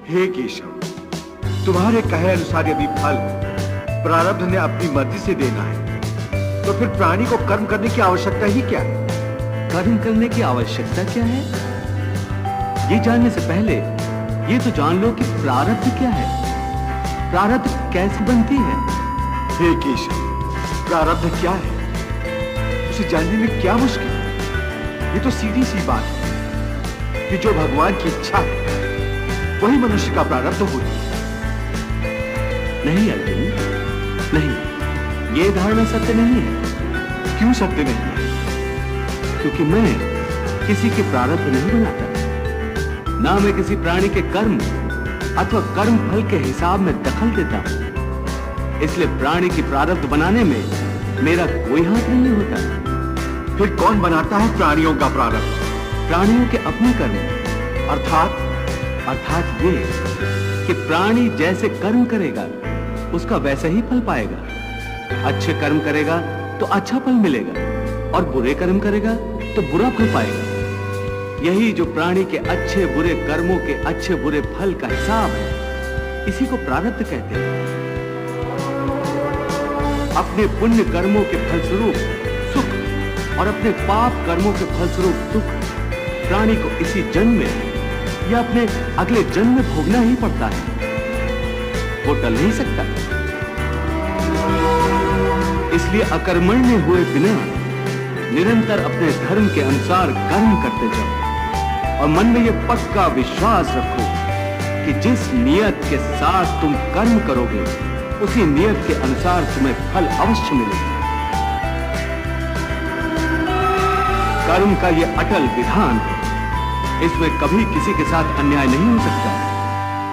हे केशव, तुम्हारे कहे अनुसार यदि फल प्रारब्ध ने अपनी मर्जी से देना है, तो फिर प्राणी को कर्म करने की आवश्यकता ही क्या है? कर्म करने की आवश्यकता क्या है, ये जानने से पहले ये तो जान लो कि प्रारब्ध क्या है, प्रारब्ध कैसे बनती है। हे केशव, प्रारब्ध क्या है उसे जानने में क्या मुश्किल है? ये तो सीधी सी बात है कि जो भगवान की इच्छा है वही मनुष्य का प्रारब्ध होती है। नहीं अर्जुन, नहीं, ये धारणा सत्य नहीं है। क्यों सत्य नहीं है? क्योंकि मैं किसी के प्रारब्ध नहीं बनाता, ना मैं किसी प्राणी के कर्म अथवा कर्म फल के हिसाब में दखल देता हूं। इसलिए प्राणी की प्रारब्ध बनाने में मेरा कोई हाथ नहीं होता। फिर कौन बनाता है प्राणियों का प्रारब्ध? प्राणियों के अपने कर्म। अर्थात ये कि प्राणी जैसे कर्म करेगा उसका वैसा ही फल पाएगा। अच्छे कर्म करेगा तो अच्छा फल मिलेगा और बुरे कर्म करेगा तो बुरा फल पाएगा। यही जो प्राणी के अच्छे बुरे कर्मों के अच्छे बुरे फल का हिसाब है, इसी को प्रारब्ध कहते हैं। अपने पुण्य कर्मों के फलस्वरूप सुख और अपने पाप कर्मों के फलस्वरूप दुख प्राणी को इसी जन्म में या अपने अगले जन्म में भोगना ही पड़ता है, वो टल नहीं सकता। इसलिए अकर्मण्य हुए बिना निरंतर अपने धर्म के अनुसार कर्म करते जाओ और मन में यह पक्का विश्वास रखो कि जिस नियत के साथ तुम कर्म करोगे उसी नियत के अनुसार तुम्हें फल अवश्य मिलेगा। कर्म का यह अटल विधान है, इसमें कभी किसी के साथ अन्याय नहीं हो सकता।